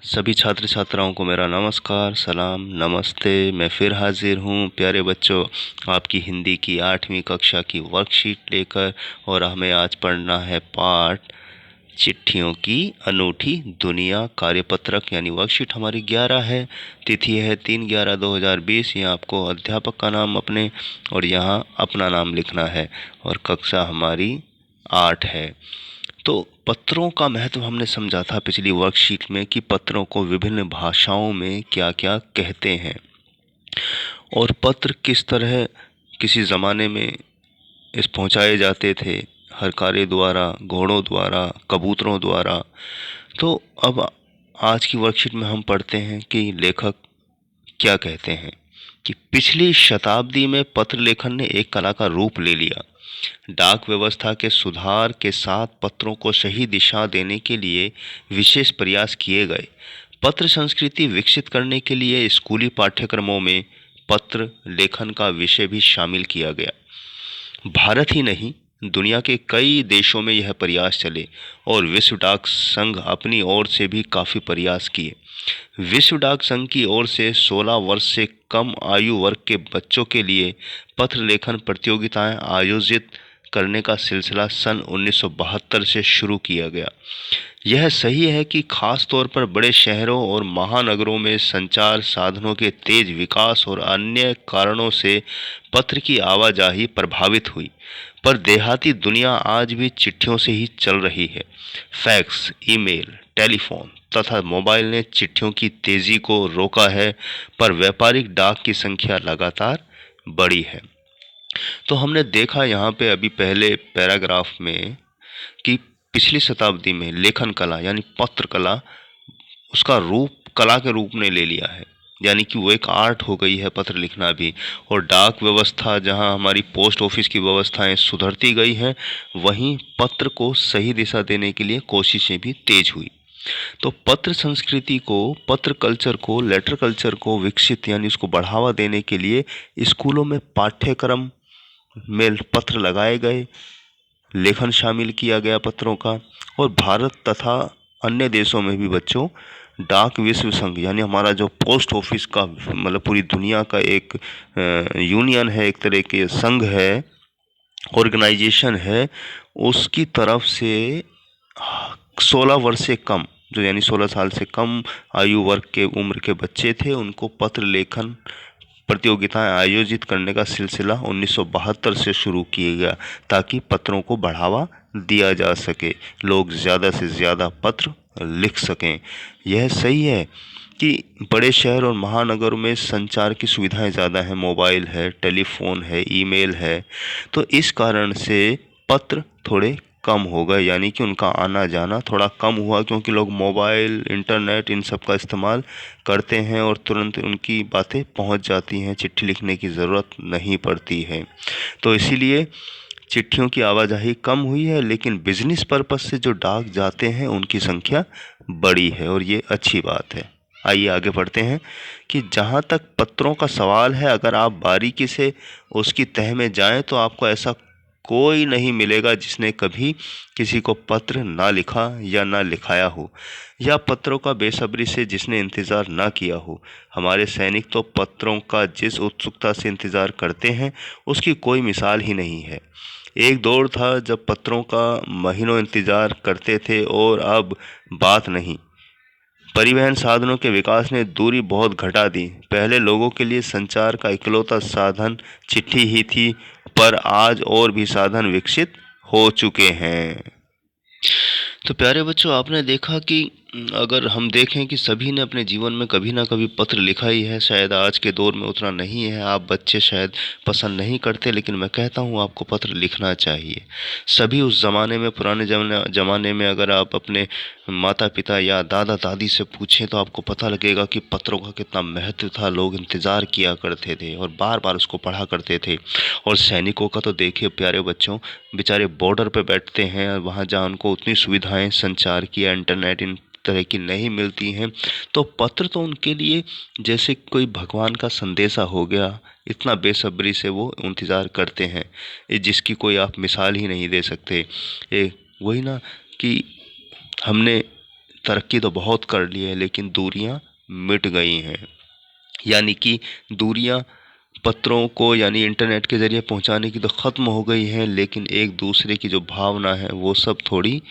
सभी छात्र छात्राओं को मेरा नमस्कार, सलाम, नमस्ते। मैं फिर हाजिर हूँ प्यारे बच्चों, आपकी हिंदी की 8वीं कक्षा की वर्कशीट लेकर। और हमें आज पढ़ना है पाठ चिट्ठियों की अनूठी दुनिया कार्यपत्रक, यानी वर्कशीट हमारी 11 है। तिथि है 3/11/2020। यहाँ आपको अध्यापक का नाम अपने और यहाँ अपना नाम लिखना है और कक्षा हमारी 8 है। तो पत्रों का महत्व हमने समझा था पिछली वर्कशीट में कि पत्रों को विभिन्न भाषाओं में क्या क्या कहते हैं और पत्र किस तरह किसी ज़माने में इस पहुंचाए जाते थे, हरकारे द्वारा, घोड़ों द्वारा, कबूतरों द्वारा। तो अब आज की वर्कशीट में हम पढ़ते हैं कि लेखक क्या कहते हैं कि पिछली शताब्दी में पत्र लेखन ने एक कला का रूप ले लिया। डाक व्यवस्था के सुधार के साथ पत्रों को सही दिशा देने के लिए विशेष प्रयास किए गए। पत्र संस्कृति विकसित करने के लिए स्कूली पाठ्यक्रमों में पत्र लेखन का विषय भी शामिल किया गया। भारत ही नहीं, दुनिया के कई देशों में यह प्रयास चले और विश्व डाक संघ अपनी ओर से भी काफ़ी प्रयास किए। विश्व डाक संघ की ओर से 16 वर्ष से कम आयु वर्ग के बच्चों के लिए पत्र लेखन प्रतियोगिताएं आयोजित करने का सिलसिला सन 1972 से शुरू किया गया। यह सही है कि खास तौर पर बड़े शहरों और महानगरों में संचार साधनों के तेज विकास और अन्य कारणों से पत्र की आवाजाही प्रभावित हुई, पर देहाती दुनिया आज भी चिट्ठियों से ही चल रही है। फैक्स, ईमेल, टेलीफोन तथा मोबाइल ने चिट्ठियों की तेजी को रोका है, पर व्यापारिक डाक की संख्या लगातार बढ़ी है। तो हमने देखा यहाँ पे अभी पहले पैराग्राफ में कि पिछली शताब्दी में लेखन कला यानी पत्र कला उसका रूप कला के रूप में ले लिया है, यानी कि वो एक आर्ट हो गई है पत्र लिखना भी। और डाक व्यवस्था, जहाँ हमारी पोस्ट ऑफिस की व्यवस्थाएं सुधरती गई हैं, वहीं पत्र को सही दिशा देने के लिए कोशिशें भी तेज हुई। तो पत्र संस्कृति को, पत्र कल्चर को, लेटर कल्चर को विकसित यानी उसको बढ़ावा देने के लिए स्कूलों में पाठ्यक्रम में पत्र लगाए गए, लेखन शामिल किया गया पत्रों का। और भारत तथा अन्य देशों में भी बच्चों डाक विश्व संघ यानी हमारा जो पोस्ट ऑफिस का मतलब पूरी दुनिया का एक यूनियन है, एक तरह के संघ है, ऑर्गेनाइजेशन है, उसकी तरफ से 16 वर्ष से कम, जो यानी 16 साल से कम आयु वर्ग के उम्र के बच्चे थे, उनको पत्र लेखन प्रतियोगिताएं आयोजित करने का सिलसिला 1972 से शुरू किया गया, ताकि पत्रों को बढ़ावा दिया जा सके, लोग ज़्यादा से ज़्यादा पत्र लिख सकें। यह सही है कि बड़े शहर और महानगरों में संचार की सुविधाएं ज़्यादा हैं, मोबाइल है, टेलीफोन है, ईमेल है, तो इस कारण से पत्र थोड़े कम हो गए, यानी कि उनका आना जाना थोड़ा कम हुआ, क्योंकि लोग मोबाइल, इंटरनेट इन सब का इस्तेमाल करते हैं और तुरंत उनकी बातें पहुंच जाती हैं, चिट्ठी लिखने की ज़रूरत नहीं पड़ती है। तो इसीलिए चिट्ठियों की आवाजाही कम हुई है, लेकिन बिजनेस पर्पस से जो डाक जाते हैं उनकी संख्या बढ़ी है और ये अच्छी बात है। आइए आगे बढ़ते हैं कि जहाँ तक पत्रों का सवाल है, अगर आप बारीकी से उसकी तह में जाएं तो आपको ऐसा कोई नहीं मिलेगा जिसने कभी किसी को पत्र ना लिखा या ना लिखाया हो, या पत्रों का बेसब्री से जिसने इंतज़ार ना किया हो। हमारे सैनिक तो पत्रों का जिस उत्सुकता से इंतज़ार करते हैं उसकी कोई मिसाल ही नहीं है। एक दौर था जब पत्रों का महीनों इंतज़ार करते थे और अब बात नहीं। परिवहन साधनों के विकास ने दूरी बहुत घटा दी। पहले लोगों के लिए संचार का इकलौता साधन चिट्ठी ही थी, पर आज और भी साधन विकसित हो चुके हैं। तो प्यारे बच्चों, आपने देखा कि अगर हम देखें कि सभी ने अपने जीवन में कभी ना कभी पत्र लिखा ही है। शायद आज के दौर में उतना नहीं है, आप बच्चे शायद पसंद नहीं करते, लेकिन मैं कहता हूँ आपको पत्र लिखना चाहिए। सभी उस ज़माने में, पुराने ज़माने में अगर आप अपने माता पिता या दादा दादी से पूछें तो आपको पता लगेगा कि पत्रों का कितना महत्व था। लोग इंतज़ार किया करते थे और बार बार उसको पढ़ा करते थे। और सैनिकों का तो देखिए प्यारे बच्चों, बेचारे बॉर्डर पे बैठते हैं, वहाँ जहाँ उनको उतनी सुविधाएं संचार की या इंटरनेट इन तरह की नहीं मिलती हैं, तो पत्र तो उनके लिए जैसे कोई भगवान का संदेशा हो गया। इतना बेसब्री से वो इंतज़ार करते हैं, जिसकी कोई आप मिसाल ही नहीं दे सकते। वही ना कि हमने तरक्की तो बहुत कर ली है, लेकिन दूरियां मिट गई हैं। यानी कि दूरियां पत्रों को यानी इंटरनेट के ज़रिए पहुंचाने की तो ख़त्म हो गई हैं, लेकिन एक दूसरे की जो भावना है वो सब थोड़ी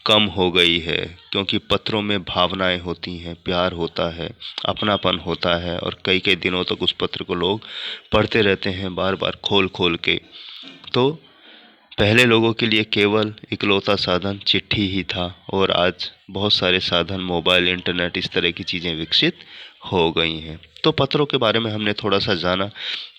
कम हो गई है। क्योंकि पत्रों में भावनाएं होती हैं, प्यार होता है, अपनापन होता है, और कई कई दिनों तक उस पत्र को लोग पढ़ते रहते हैं, बार बार खोल खोल के। तो पहले लोगों के लिए केवल इकलौता साधन चिट्ठी ही था, और आज बहुत सारे साधन, मोबाइल, इंटरनेट, इस तरह की चीज़ें विकसित हो गई हैं। तो पत्रों के बारे में हमने थोड़ा सा जाना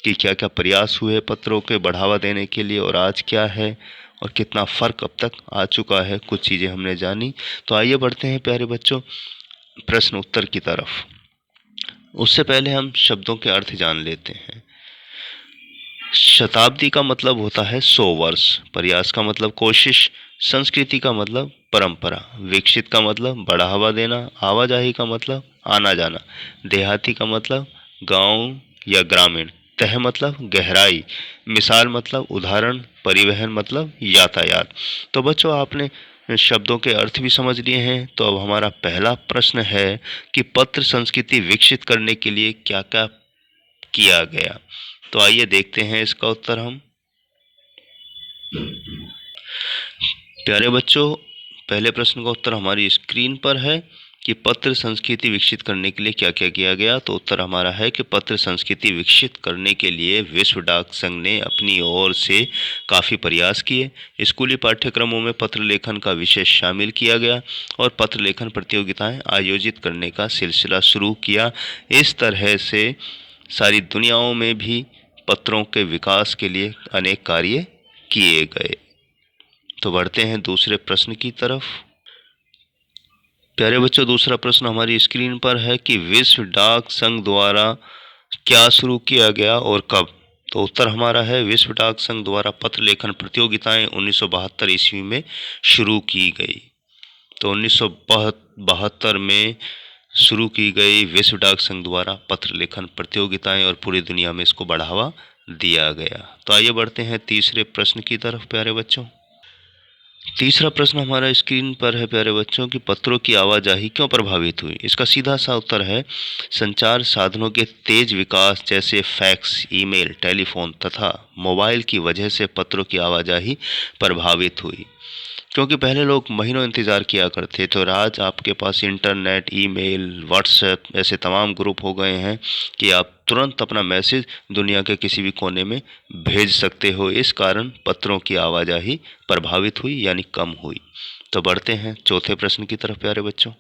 कि क्या क्या प्रयास हुए पत्रों के बढ़ावा देने के लिए, और आज क्या है और कितना फ़र्क अब तक आ चुका है, कुछ चीज़ें हमने जानी। तो आइए बढ़ते हैं प्यारे बच्चों प्रश्न उत्तर की तरफ। उससे पहले हम शब्दों के अर्थ जान लेते हैं। शताब्दी का मतलब होता है 100 वर्ष, प्रयास का मतलब कोशिश, संस्कृति का मतलब परंपरा, विकसित का मतलब बढ़ावा देना, आवाजाही का मतलब आना जाना, देहाती का मतलब गांव या ग्रामीण, तह मतलब गहराई, मिसाल मतलब उदाहरण, परिवहन मतलब यातायात। तो बच्चों आपने शब्दों के अर्थ भी समझ लिए हैं। तो अब हमारा पहला प्रश्न है कि पत्र संस्कृति विकसित करने के लिए क्या क्या किया गया। तो आइए देखते हैं इसका उत्तर हम। प्यारे बच्चों पहले प्रश्न का उत्तर हमारी स्क्रीन पर है कि पत्र संस्कृति विकसित करने के लिए क्या क्या किया गया। तो उत्तर हमारा है कि पत्र संस्कृति विकसित करने के लिए विश्व डाक संघ ने अपनी ओर से काफ़ी प्रयास किए। स्कूली पाठ्यक्रमों में पत्र लेखन का विषय शामिल किया गया और पत्र लेखन प्रतियोगिताएं आयोजित करने का सिलसिला शुरू किया। इस तरह से सारी दुनियाओं में भी पत्रों के विकास के लिए अनेक कार्य किए गए। तो बढ़ते हैं दूसरे प्रश्न की तरफ। प्यारे बच्चों दूसरा प्रश्न हमारी स्क्रीन पर है कि विश्व डाक संघ द्वारा क्या शुरू किया गया और कब। तो उत्तर हमारा है विश्व डाक संघ द्वारा पत्र लेखन प्रतियोगिताएं 1972 ईस्वी में शुरू की गई। तो 1972 में शुरू की गई विश्व डाक संघ द्वारा पत्र लेखन प्रतियोगिताएं, और पूरी दुनिया में इसको बढ़ावा दिया गया। तो आइए बढ़ते हैं तीसरे प्रश्न की तरफ प्यारे बच्चों। तीसरा प्रश्न हमारा स्क्रीन पर है प्यारे बच्चों कि पत्रों की आवाजाही क्यों प्रभावित हुई। इसका सीधा सा उत्तर है संचार साधनों के तेज विकास जैसे फैक्स, ईमेल, टेलीफोन तथा मोबाइल की वजह से पत्रों की आवाजाही प्रभावित हुई। क्योंकि पहले लोग महीनों इंतज़ार किया करते थे, और आज आपके पास इंटरनेट, ईमेल, व्हाट्सएप ऐसे तमाम ग्रुप हो गए हैं कि आप तुरंत अपना मैसेज दुनिया के किसी भी कोने में भेज सकते हो। इस कारण पत्रों की आवाजाही प्रभावित हुई यानी कम हुई। तो बढ़ते हैं चौथे प्रश्न की तरफ प्यारे बच्चों।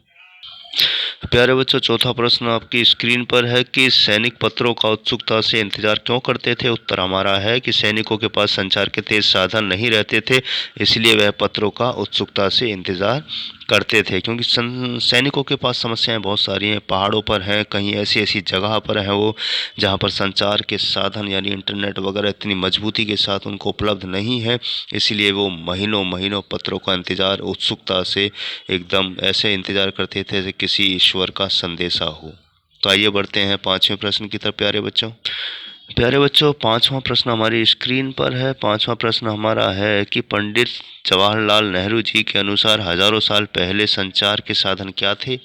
प्यारे बच्चों चौथा प्रश्न आपकी स्क्रीन पर है कि सैनिक पत्रों का उत्सुकता से इंतजार क्यों करते थे। उत्तर हमारा है कि सैनिकों के पास संचार के तेज साधन नहीं रहते थे, इसलिए वह पत्रों का उत्सुकता से इंतजार करते थे। क्योंकि सैनिकों के पास समस्याएं बहुत सारी हैं, पहाड़ों पर हैं, कहीं ऐसी ऐसी जगह पर हैं वो जहाँ पर संचार के साधन यानी इंटरनेट वगैरह इतनी मजबूती के साथ उनको उपलब्ध नहीं है, इसलिए वो महीनों महीनों पत्रों का इंतज़ार उत्सुकता से एकदम ऐसे इंतज़ार करते थे जैसे किसी ईश्वर का संदेशा हो। तो आइए बढ़ते हैं पाँचवें प्रश्न की तरफ प्यारे बच्चों। प्यारे बच्चों पाँचवा प्रश्न हमारी स्क्रीन पर है। पाँचवा प्रश्न हमारा है कि पंडित जवाहरलाल नेहरू जी के अनुसार हजारों साल पहले संचार के साधन क्या थे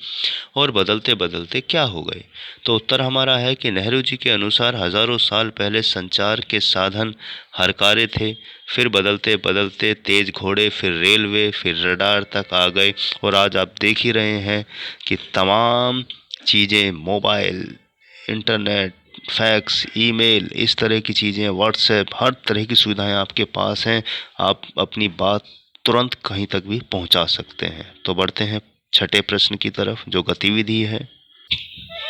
और बदलते बदलते क्या हो गए। तो उत्तर हमारा है कि नेहरू जी के अनुसार हजारों साल पहले संचार के साधन हरकारे थे, फिर बदलते बदलते तेज घोड़े, फिर रेलवे, फिर रडार तक आ गए, और आज आप देख ही रहे हैं कि तमाम चीज़ें, मोबाइल, इंटरनेट, फैक्स, ईमेल, इस तरह की चीज़ें, व्हाट्सएप, हर तरह की सुविधाएं आपके पास हैं। आप अपनी बात तुरंत कहीं तक भी पहुंचा सकते हैं। तो बढ़ते हैं छठे प्रश्न की तरफ जो गतिविधि है।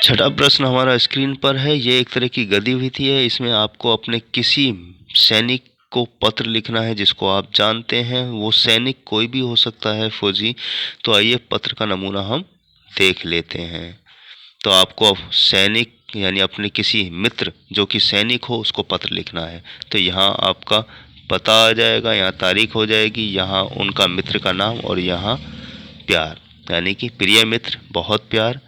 छठा प्रश्न हमारा स्क्रीन पर है। ये एक तरह की गतिविधि है, इसमें आपको अपने किसी सैनिक को पत्र लिखना है जिसको आप जानते हैं। वो सैनिक कोई भी हो सकता है, फौजी। तो आइए पत्र का नमूना हम देख लेते हैं। तो आपको सैनिक यानी अपने किसी मित्र जो कि सैनिक हो उसको पत्र लिखना है। तो यहाँ आपका पता आ जाएगा, यहाँ तारीख हो जाएगी, यहाँ उनका मित्र का नाम, और यहाँ प्यार यानी कि प्रिय मित्र, बहुत प्यार,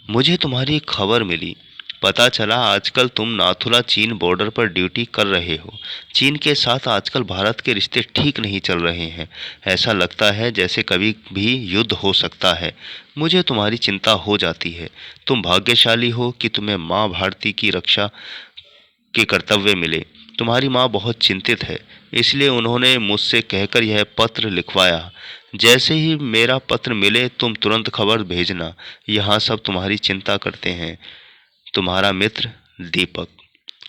मुझे तुम्हारी खबर मिली, पता चला आजकल तुम नाथुला चीन बॉर्डर पर ड्यूटी कर रहे हो। चीन के साथ आजकल भारत के रिश्ते ठीक नहीं चल रहे हैं। ऐसा लगता है जैसे कभी भी युद्ध हो सकता है। मुझे तुम्हारी चिंता हो जाती है। तुम भाग्यशाली हो कि तुम्हें माँ भारती की रक्षा के कर्तव्य मिले। तुम्हारी माँ बहुत चिंतित है, इसलिए उन्होंने मुझसे कहकर यह पत्र लिखवाया। जैसे ही मेरा पत्र मिले तुम तुरंत खबर भेजना। यहाँ सब तुम्हारी चिंता करते हैं। तुम्हारा मित्र दीपक।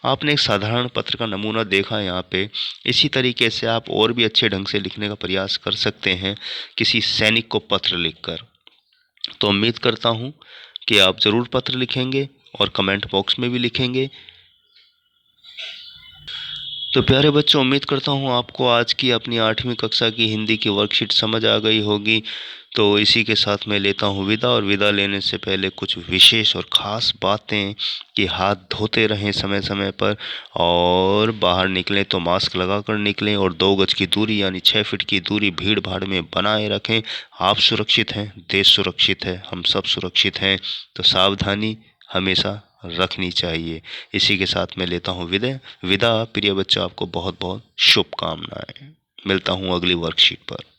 आपने एक साधारण पत्र का नमूना देखा यहाँ पे। इसी तरीके से आप और भी अच्छे ढंग से लिखने का प्रयास कर सकते हैं किसी सैनिक को पत्र लिखकर। तो उम्मीद करता हूँ कि आप ज़रूर पत्र लिखेंगे और कमेंट बॉक्स में भी लिखेंगे। तो प्यारे बच्चों, उम्मीद करता हूँ आपको आज की अपनी 8वीं कक्षा की हिंदी की वर्कशीट समझ आ गई होगी। तो इसी के साथ मैं लेता हूँ विदा, और विदा लेने से पहले कुछ विशेष और ख़ास बातें कि हाथ धोते रहें समय समय पर, और बाहर निकलें तो मास्क लगा कर निकलें, और 2 गज की दूरी यानी 6 फीट की दूरी भीड़ भाड़ में बनाए रखें। आप सुरक्षित हैं, देश सुरक्षित है, हम सब सुरक्षित हैं। तो सावधानी हमेशा रखनी चाहिए। इसी के साथ मैं लेता हूँ विदा। प्रिय बच्चों, आपको बहुत बहुत शुभकामनाएं। मिलता हूँ अगली वर्कशीट पर।